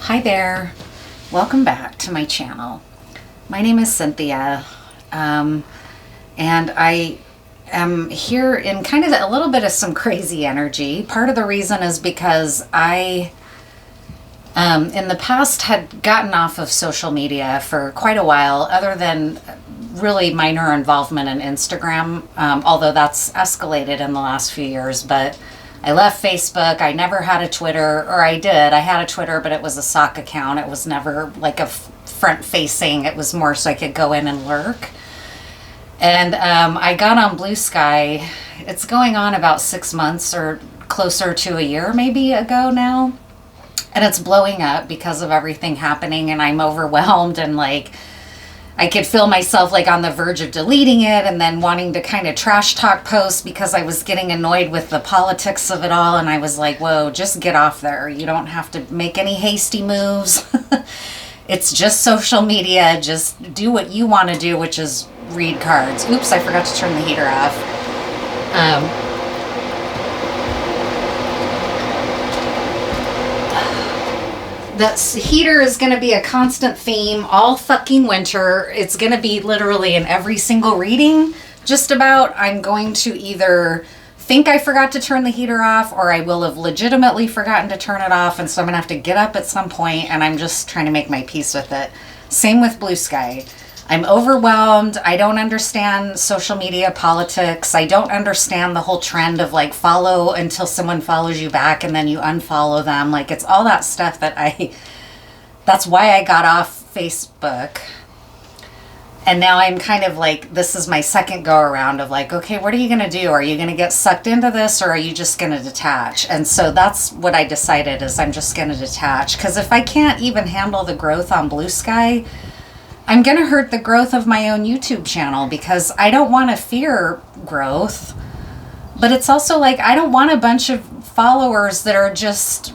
Hi there, welcome back to my channel. My name is Cynthia, and I am here in kind of a little bit of some crazy energy. Part of the reason is because I, in the past, had gotten off of social media for quite a while, other than really minor involvement in Instagram, although that's escalated in the last few years, but I left Facebook. I never had a Twitter, or I did. I had a Twitter, but it was a sock account. It was never like a front-facing. It was more so I could go in and lurk. And I got on Blue Sky. It's going on about 6 months or closer to a year maybe ago now. And it's blowing up because of everything happening, and I'm overwhelmed, and like I could feel myself like on the verge of deleting it and then wanting to kind of trash talk posts because I was getting annoyed with the politics of it all. And I was like, whoa, just get off there. You don't have to make any hasty moves. It's just social media. Just do what you want to do, which is read cards. Oops, I forgot to turn the heater off. That heater is going to be a constant theme all fucking winter. It's going to be literally in every single reading, just about. I'm going to either think I forgot to turn the heater off, or I will have legitimately forgotten to turn it off, and so I'm going to have to get up at some point, and I'm just trying to make my peace with it. Same with Blue Sky. I'm overwhelmed. I don't understand social media politics. I don't understand the whole trend of like follow until someone follows you back and then you unfollow them. Like it's all that stuff that's why I got off Facebook. And now I'm kind of like, this is my second go around of like, okay, what are you going to do? Are you going to get sucked into this, or are you just going to detach? And so that's what I decided, is I'm just going to detach. Because if I can't even handle the growth on Blue Sky, I'm going to hurt the growth of my own YouTube channel, because I don't want to fear growth. But it's also like, I don't want a bunch of followers that are just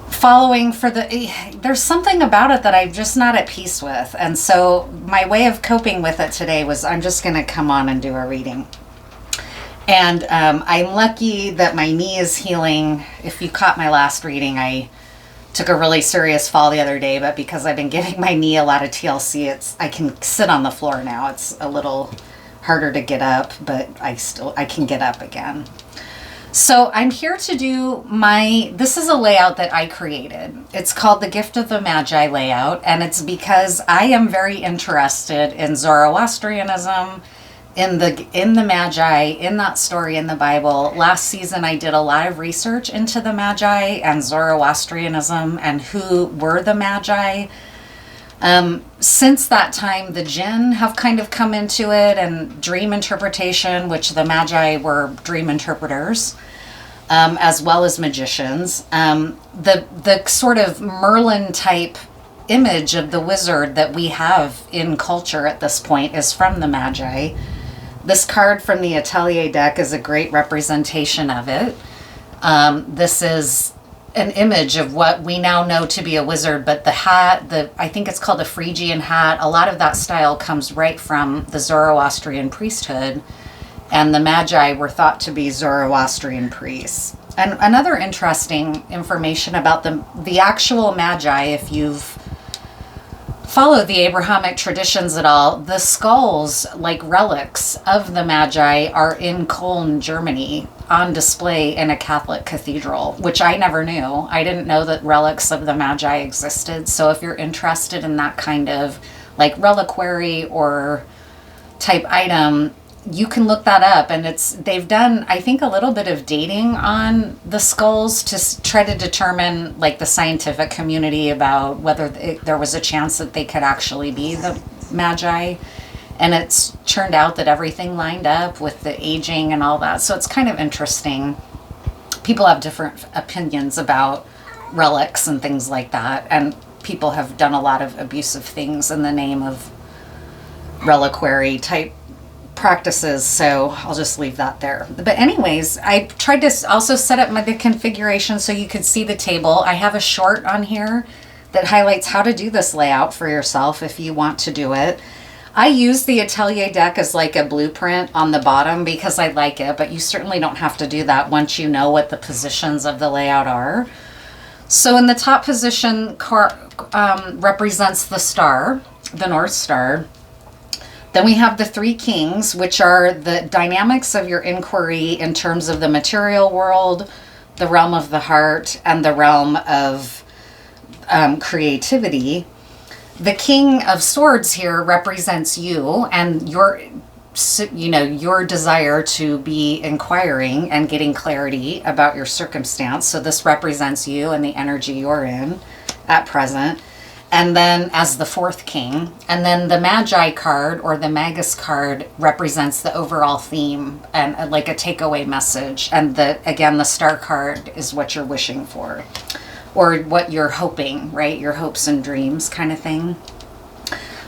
following for there's something about it that I'm just not at peace with. And so my way of coping with it today was, I'm just going to come on and do a reading. And I'm lucky that my knee is healing. If you caught my last reading, I took a really serious fall the other day, but because I've been giving my knee a lot of TLC, I can sit on the floor now. It's a little harder to get up, but I can get up again. So I'm here to do this is a layout that I created. It's called the Gift of the Magi layout, and it's because I am very interested in Zoroastrianism, in the Magi, in that story in the Bible. Last season I did a lot of research into the Magi and Zoroastrianism and who were the Magi. Since that time, the jinn have kind of come into it, and dream interpretation, which the Magi were dream interpreters, as well as magicians. The sort of Merlin type image of the wizard that we have in culture at this point is from the Magi. This card from the Atelier deck is a great representation of it. This is an image of what we now know to be a wizard, but the hat, I think it's called a Phrygian hat, a lot of that style comes right from the Zoroastrian priesthood, and the Magi were thought to be Zoroastrian priests. And another interesting information about the actual Magi, if you've follow the Abrahamic traditions at all, the skulls, like relics of the Magi, are in Cologne, Germany, on display in a Catholic cathedral, which I never knew. I didn't know that relics of the Magi existed. So if you're interested in that kind of like reliquary or type item, you can look that up. And they've done, I think, a little bit of dating on the skulls to try to determine, like, the scientific community about whether there was a chance that they could actually be the Magi. And it's turned out that everything lined up with the aging and all that. So it's kind of interesting. People have different opinions about relics and things like that. And people have done a lot of abusive things in the name of reliquary type practices, so I'll just leave that there. But anyways, I tried to also set up the configuration so you could see the table. I have a short on here that highlights how to do this layout for yourself if you want to do it. I use the Atelier deck as like a blueprint on the bottom because I like it, but you certainly don't have to do that once you know what the positions of the layout are. So in the top position represents the star, the North Star. Then we have the three kings, which are the dynamics of your inquiry in terms of the material world, the realm of the heart, and the realm of creativity. The King of Swords here represents you and your desire to be inquiring and getting clarity about your circumstance. So this represents you and the energy you're in at present. And then as the fourth king, and then the Magi card or the Magus card represents the overall theme and like a takeaway message. And the star card is what you're wishing for or what you're hoping, right? Your hopes and dreams kind of thing.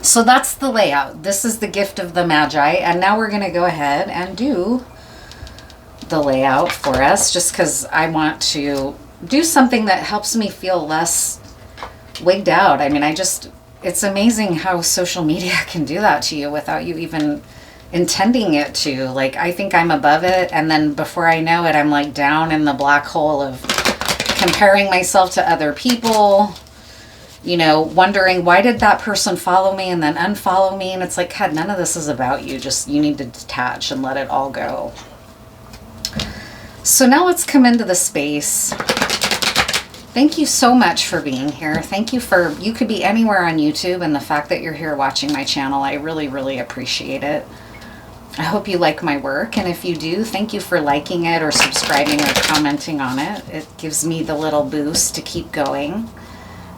So that's the layout. This is the gift of the Magi. And now we're going to go ahead and do the layout for us just because I want to do something that helps me feel less wigged out. I mean, it's amazing how social media can do that to you without you even intending it to. Like, I think I'm above it, and then before I know it, I'm like down in the black hole of comparing myself to other people, wondering why did that person follow me and then unfollow me. And it's like, God, none of this is about you. Just, you need to detach and let it all go. So now let's come into the space. Thank you so much for being here. Thank you you could be anywhere on YouTube, and the fact that you're here watching my channel, I really, really appreciate it. I hope you like my work, and if you do, thank you for liking it or subscribing or commenting on it. It gives me the little boost to keep going.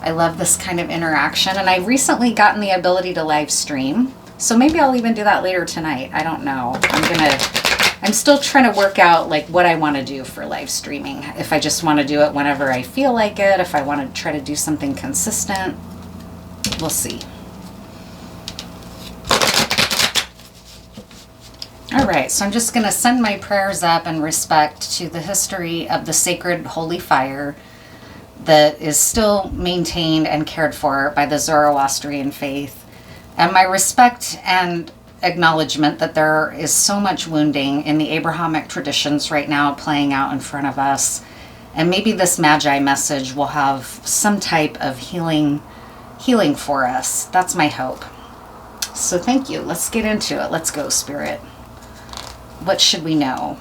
I love this kind of interaction, and I've recently gotten the ability to live stream, so maybe I'll even do that later tonight. I don't know. I'm still trying to work out like what I want to do for live streaming. If I just want to do it whenever I feel like it, if I want to try to do something consistent, we'll see. All right, so I'm just going to send my prayers up in respect to the history of the sacred holy fire that is still maintained and cared for by the Zoroastrian faith, and my respect and acknowledgement that there is so much wounding in the Abrahamic traditions right now playing out in front of us. And maybe this Magi message will have some type of healing for us. That's my hope. So thank you. Let's get into it. Let's go, Spirit. What should we know?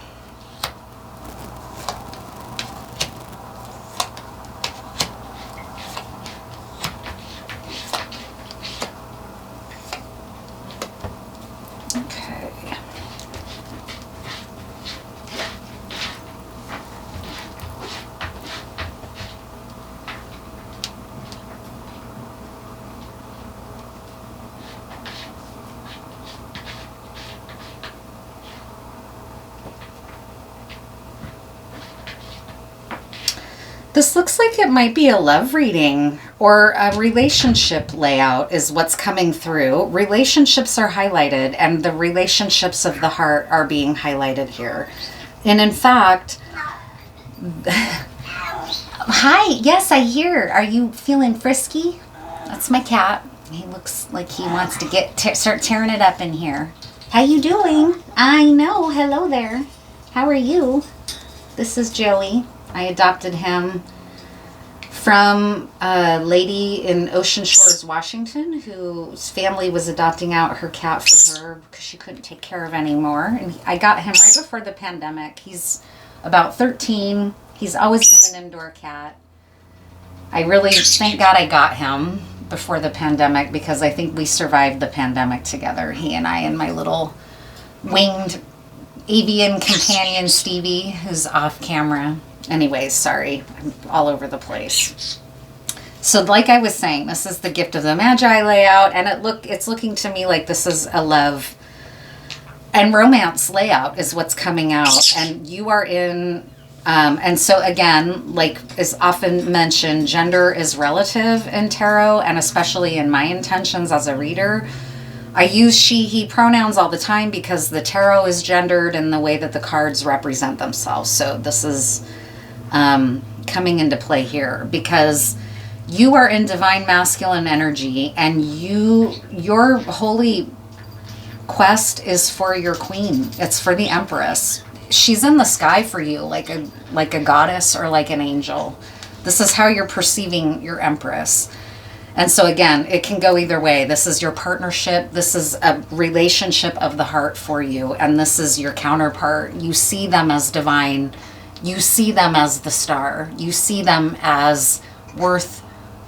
This looks like it might be a love reading or a relationship layout is what's coming through. Relationships are highlighted, and the relationships of the heart are being highlighted here. And in fact, hi, yes, I hear. Are you feeling frisky? That's my cat. He looks like he wants to start tearing it up in here. How you doing? I know. Hello there. How are you? This is Joey. I adopted him from a lady in Ocean Shores, Washington, whose family was adopting out her cat for her because she couldn't take care of anymore. And I got him right before the pandemic. He's about 13. He's always been an indoor cat. I really thank God I got him before the pandemic because I think we survived the pandemic together, he and I, and my little winged avian companion, Stevie, who's off camera. Anyways, sorry, I'm all over the place. So like I was saying, this is the gift of the Magi layout, and it's looking to me like this is a love and romance layout is what's coming out. And you are in, and so again, like is often mentioned, gender is relative in tarot, and especially in my intentions as a reader. I use she, he pronouns all the time because the tarot is gendered in the way that the cards represent themselves. So this is coming into play here because you are in divine masculine energy, and your holy quest is for your queen. It's for the Empress. She's in the sky for you like a goddess or like an angel. This is how you're perceiving your Empress. And so again, it can go either way. This is your partnership. This is a relationship of the heart for you. And this is your counterpart. You see them as divine. You see them as the star. You see them as worth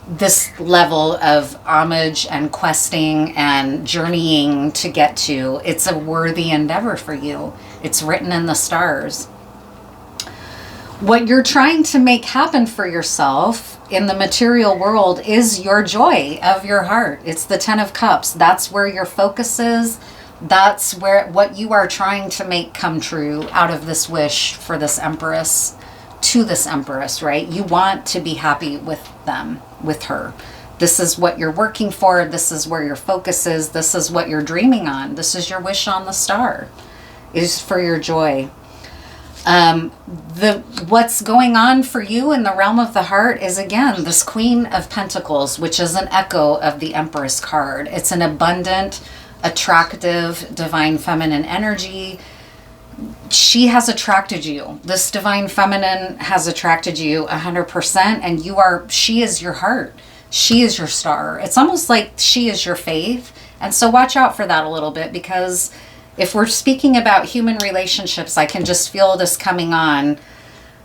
this level of homage and questing and journeying to get to. It's a worthy endeavor for you. It's written in the stars. What you're trying to make happen for yourself in the material world is your joy of your heart. It's the 10 of Cups. That's where your focus is. That's where what you are trying to make come true out of this wish for this Empress, to this Empress, right? You want to be happy with them, with her. This is what you're working for. This is where your focus is. This is what you're dreaming on. This is your wish on the star, is for your joy. What's going on for you in the realm of the heart is, again, this Queen of Pentacles, which is an echo of the Empress card. It's an abundant, attractive, divine feminine energy. She has attracted you. This divine feminine has attracted you 100%, and she is your heart. She is your star. It's almost like she is your faith. And so watch out for that a little bit, because if we're speaking about human relationships, I can just feel this coming on.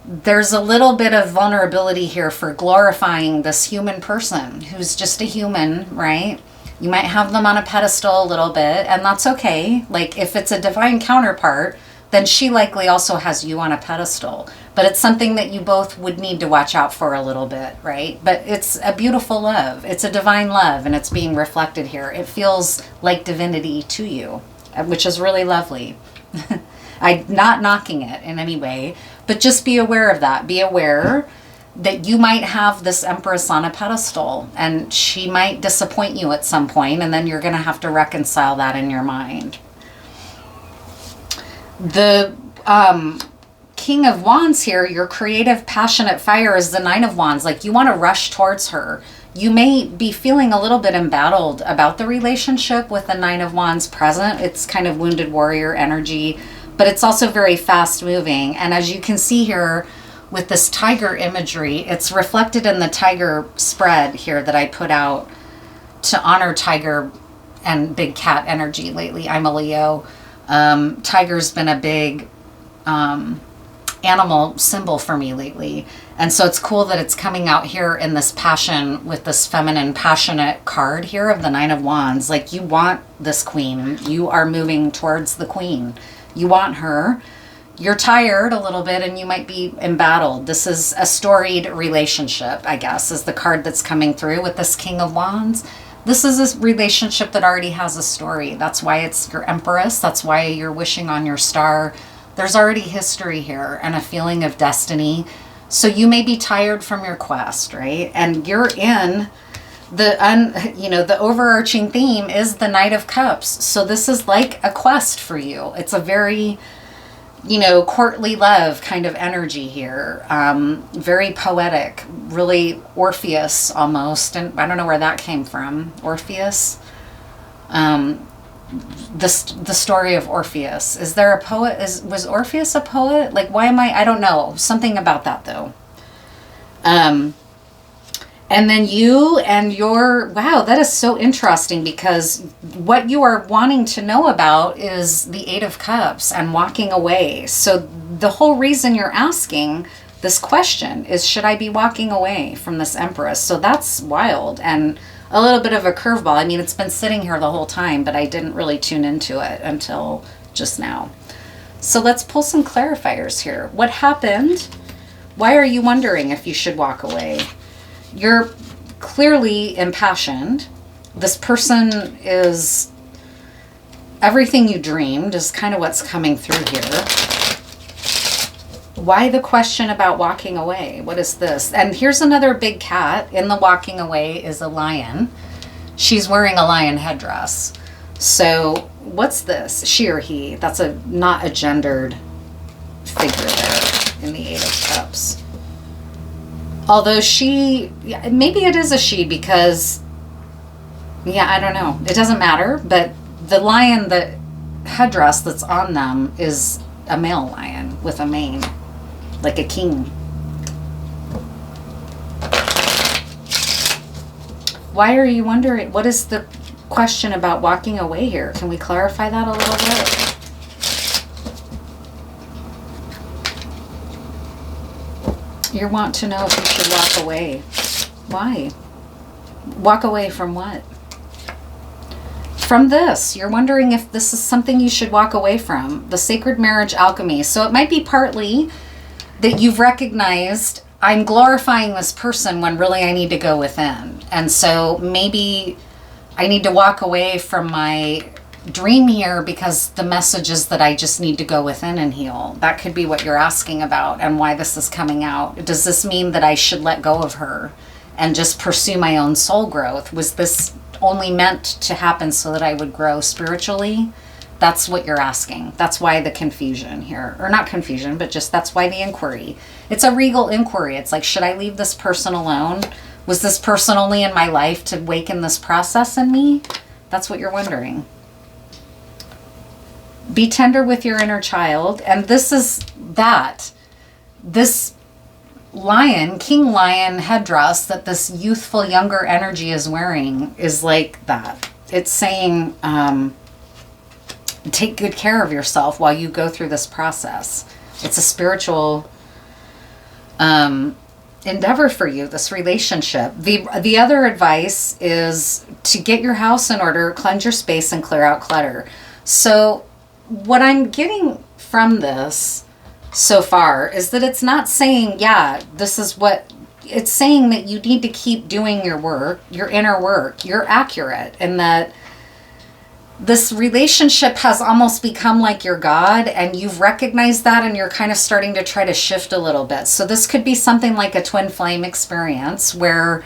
There's a little bit of vulnerability here for glorifying this human person who's just a human, right? You might have them on a pedestal a little bit, and that's okay. Like, if it's a divine counterpart, then she likely also has you on a pedestal. But it's something that you both would need to watch out for a little bit, right? But it's a beautiful love. It's a divine love, and it's being reflected here. It feels like divinity to you, which is really lovely. I'm not knocking it in any way, but just be aware of that. Be aware that you might have this Empress on a pedestal, and she might disappoint you at some point, and then you're going to have to reconcile that in your mind. The King of Wands here, your creative, passionate fire, is the Nine of Wands. Like, you want to rush towards her. You may be feeling a little bit embattled about the relationship with the Nine of Wands present. It's kind of wounded warrior energy, but it's also very fast moving. And as you can see here with this tiger imagery, it's reflected in the tiger spread here that I put out to honor tiger and big cat energy lately. I'm a Leo. Tiger's been a big animal symbol for me lately. And so it's cool that it's coming out here in this passion with this feminine, passionate card here of the Nine of Wands. Like, you want this queen. You are moving towards the queen. You want her. You're tired a little bit, and you might be embattled. This is a storied relationship, I guess, is the card that's coming through with this King of Wands. This is a relationship that already has a story. That's why it's your Empress. That's why you're wishing on your star. There's already history here and a feeling of destiny. So you may be tired from your quest, right? And you're in the overarching theme is the Knight of Cups. So this is like a quest for you. It's a very, courtly love kind of energy here. Very poetic, really Orpheus almost. And I don't know where that came from. Orpheus. The story of Orpheus. Is there a poet? Was Orpheus a poet? Like, why am I don't know. Something about that though. And then you and wow, that is so interesting, because what you are wanting to know about is the Eight of Cups and walking away. So the whole reason you're asking this question is, should I be walking away from this Empress? So that's wild and a little bit of a curveball. I mean, it's been sitting here the whole time, but I didn't really tune into it until just now. So let's pull some clarifiers here. What happened? Why are you wondering if you should walk away? You're clearly impassioned. This person is everything you dreamed, is kind of what's coming through here. Why the question about walking away? What is this? And here's another big cat. In the walking away is a lion. She's wearing a lion headdress. So what's this? She or he? That's not a gendered figure there in the Eight of Cups. Although maybe it is a she, because, I don't know. It doesn't matter. But the lion, the headdress that's on them is a male lion with a mane, like a king. Why are you wondering? What is the question about walking away here? Can we clarify that a little bit? You want to know if you should walk away. Why? Walk away from what? From this. You're wondering if this is something you should walk away from. The sacred marriage alchemy. So it might be partly that you've recognized, I'm glorifying this person when really I need to go within. And so maybe I need to walk away from my dream here because the message is that I just need to go within and heal. That could be what you're asking about and why this is coming out. Does this mean that I should let go of her and just pursue my own soul growth? Was this only meant to happen so that I would grow spiritually? That's what you're asking. That's why the confusion here. Or not confusion, but just that's why the inquiry. It's a regal inquiry. It's like, should I leave this person alone? Was this person only in my life to awaken this process in me? That's what you're wondering. Be tender with your inner child. And this is that. This lion, king lion headdress that this youthful younger energy is wearing is like that. It's saying, take good care of yourself while you go through this process. It's a spiritual endeavor for you, this relationship. The other advice is to get your house in order, cleanse your space, and clear out clutter. So what I'm getting from this so far is that it's not saying, yeah, this is what, it's saying that you need to keep doing your work, your inner work. You're accurate in that this relationship has almost become like your God, and you've recognized that, and you're kind of starting to try to shift a little bit. So this could be something like a twin flame experience where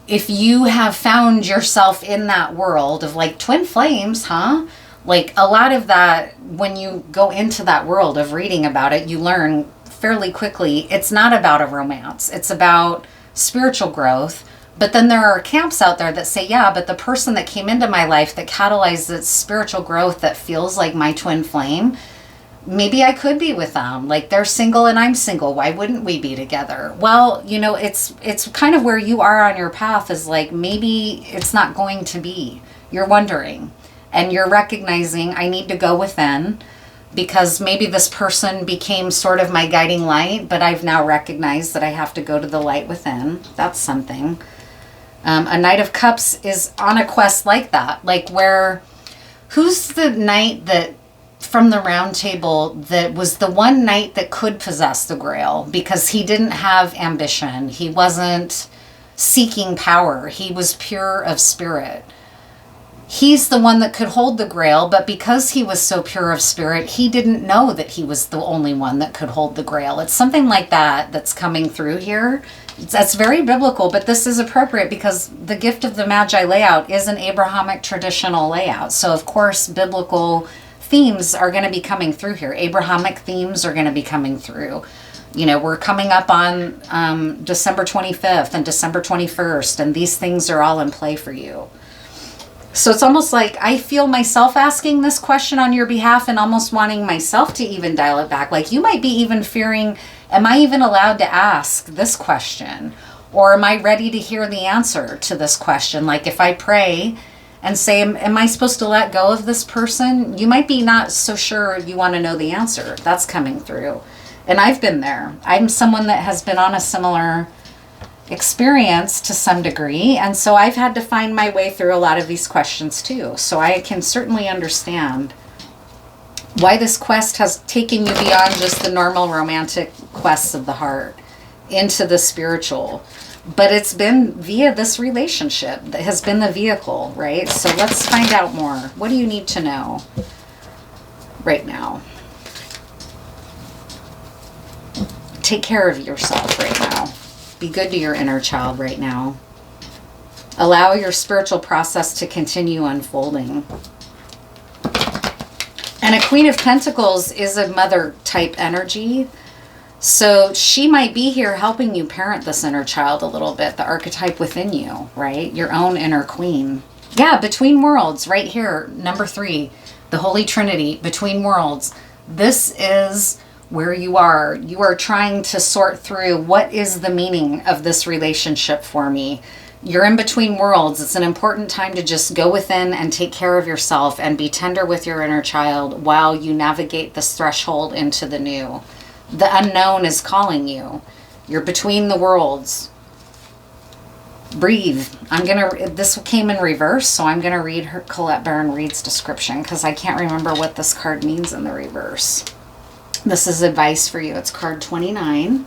if you have found yourself in that world of like twin flames, huh? Like a lot of that, when you go into that world of reading about it, you learn fairly quickly it's not about a romance. It's about spiritual growth. But then there are camps out there that say, yeah, but the person that came into my life that catalyzed this spiritual growth that feels like my twin flame, maybe I could be with them. Like they're single and I'm single. Why wouldn't we be together? Well, you know, it's kind of where you are on your path is like, maybe it's not going to be. You're wondering. And you're recognizing I need to go within because maybe this person became sort of my guiding light, but I've now recognized that I have to go to the light within. That's something. A Knight of Cups is on a quest like that. Like where, who's the knight that from the round table that was the one knight that could possess the grail because he didn't have ambition. He wasn't seeking power. He was pure of spirit. He's the one that could hold the grail, but because he was so pure of spirit, he didn't know that he was the only one that could hold the grail. It's something like that that's coming through here. That's very biblical, but this is appropriate because the gift of the Magi layout is an Abrahamic traditional layout. So, of course, biblical themes are going to be coming through here. Abrahamic themes are going to be coming through. You know, we're coming up on December 25th and December 21st, and these things are all in play for you. So it's almost like I feel myself asking this question on your behalf and almost wanting myself to even dial it back. Like you might be even fearing, am I even allowed to ask this question? Or am I ready to hear the answer to this question? Like if I pray and say, am I supposed to let go of this person? You might be not so sure you want to know the answer. That's coming through. And I've been there. I'm someone that has been on a similar experience to some degree, and so I've had to find my way through a lot of these questions too. So I can certainly understand why this quest has taken you beyond just the normal romantic quests of the heart into the spiritual. But it's been via this relationship that has been the vehicle, right? So let's find out more. What do you need to know right now? Take care of yourself right now. Be good to your inner child right now. Allow your spiritual process to continue unfolding. And a Queen of Pentacles is a mother type energy. So she might be here helping you parent this inner child a little bit, the archetype within you, right? Your own inner queen. Yeah, between worlds, right here, number 3, the Holy Trinity, between worlds. This is where you are. You are trying to sort through what is the meaning of this relationship for me. You're in between worlds. It's an important time to just go within and take care of yourself and be tender with your inner child while you navigate this threshold into the new. The unknown is calling you. You're between the worlds. Breathe. This came in reverse, so I'm going to read her Colette Baron Reid's description because I can't remember what this card means in the reverse. This is advice for you. It's card 29.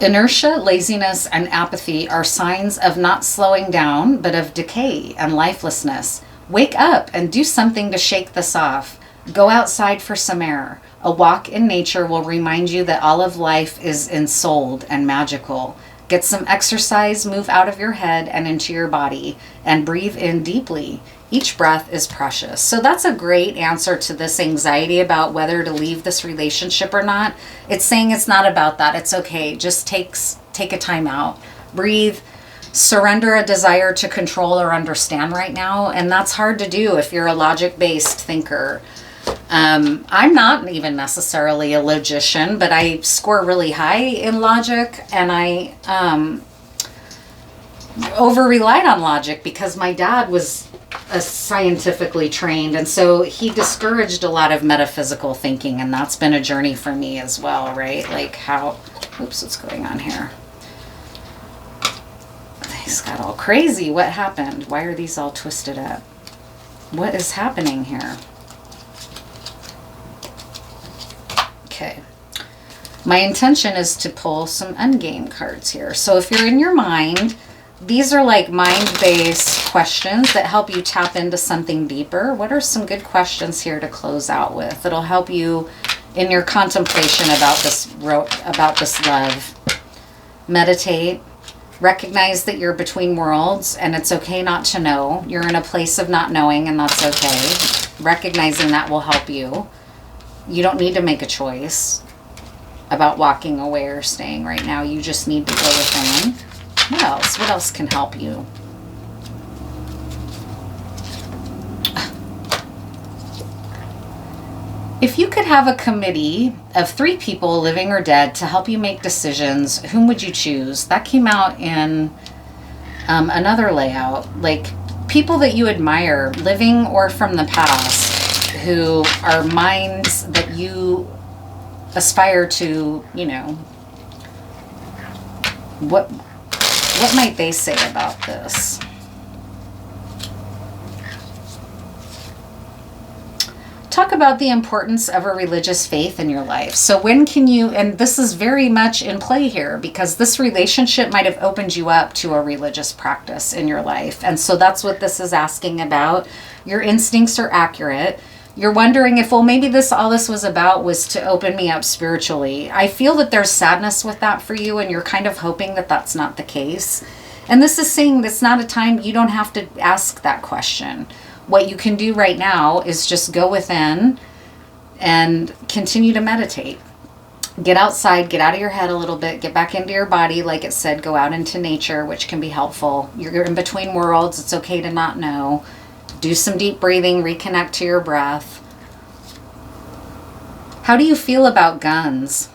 Inertia, laziness, and apathy are signs of not slowing down, but of decay and lifelessness. Wake up and do something to shake this off. Go outside for some air. A walk in nature will remind you that all of life is ensouled and magical. Get some exercise, move out of your head and into your body, and breathe in deeply. Each breath is precious. So that's a great answer to this anxiety about whether to leave this relationship or not. It's saying it's not about that. It's okay. Just take a time out. Breathe. Surrender a desire to control or understand right now. And that's hard to do if you're a logic-based thinker. I'm not even necessarily a logician, but I score really high in logic, and I over-relied on logic because my dad was scientifically trained, and so he discouraged a lot of metaphysical thinking, and that's been a journey for me as well, right? Like how, oops, what's going on here? These got all crazy. What happened? Why are these all twisted up? What is happening here? Okay. My intention is to pull some endgame cards here. So if you're in your mind, these are like mind-based questions that help you tap into something deeper. What are some good questions here to close out with? It'll help you in your contemplation about this love. Meditate. Recognize that you're between worlds and it's okay not to know. You're in a place of not knowing, and that's okay. Recognizing that will help you. You don't need to make a choice about walking away or staying right now. You just need to go within. What else? What else can help you? If you could have a committee of 3 people, living or dead, to help you make decisions, whom would you choose? That came out in another layout. Like people that you admire, living or from the past, who are minds that you aspire to, you know, what might they say about this? Talk about the importance of a religious faith in your life. So when can you, and this is very much in play here because this relationship might have opened you up to a religious practice in your life. And so that's what this is asking about. Your instincts are accurate. You're wondering if, well, maybe all this was about was to open me up spiritually. I feel that there's sadness with that for you, and you're kind of hoping that that's not the case. And this is saying that's not a time, you don't have to ask that question. What you can do right now is just go within and continue to meditate. Get outside, get out of your head a little bit, get back into your body. Like it said, go out into nature, which can be helpful. You're in between worlds. It's okay to not know. Do some deep breathing, reconnect to your breath. How do you feel about guns?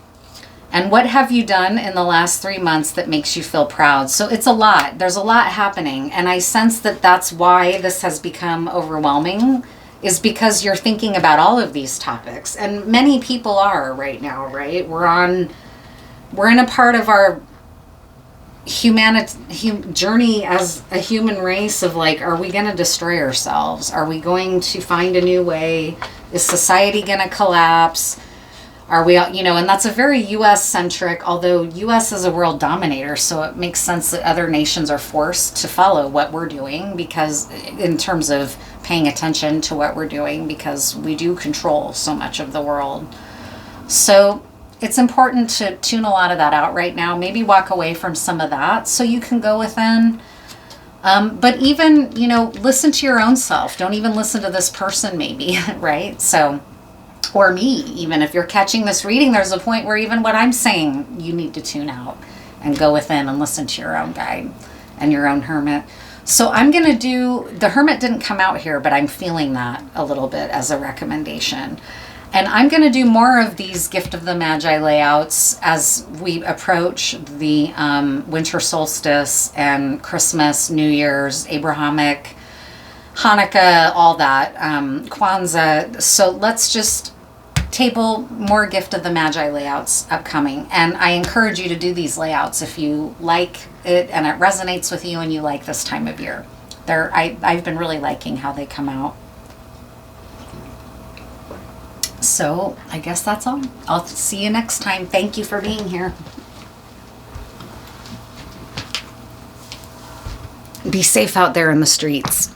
And what have you done in the last 3 months that makes you feel proud? So it's a lot. There's a lot happening. And I sense that that's why this has become overwhelming, is because you're thinking about all of these topics. And many people are right now, right? We're in a part of our journey as a human race of like, are we going to destroy ourselves? Are we going to find a new way? Is society going to collapse? Are we, you know, and that's a very U.S. centric, although U.S. is a world dominator, so it makes sense that other nations are forced to follow what we're doing because in terms of paying attention to what we're doing, because we do control so much of the world. So it's important to tune a lot of that out right now. Maybe walk away from some of that so you can go within. But even, you know, listen to your own self. Don't even listen to this person maybe, right? So, or me, even if you're catching this reading, there's a point where even what I'm saying, you need to tune out and go within and listen to your own guide and your own hermit. So I'm going to do, the Hermit didn't come out here, but I'm feeling that a little bit as a recommendation. And I'm going to do more of these Gift of the Magi layouts as we approach the winter solstice and Christmas, New Year's, Abrahamic, Hanukkah, all that, Kwanzaa. So let's just table more Gift of the Magi layouts upcoming. And I encourage you to do these layouts if you like it and it resonates with you and you like this time of year. I've been really liking how they come out. So I guess that's all. I'll see you next time. Thank you for being here. Be safe out there in the streets.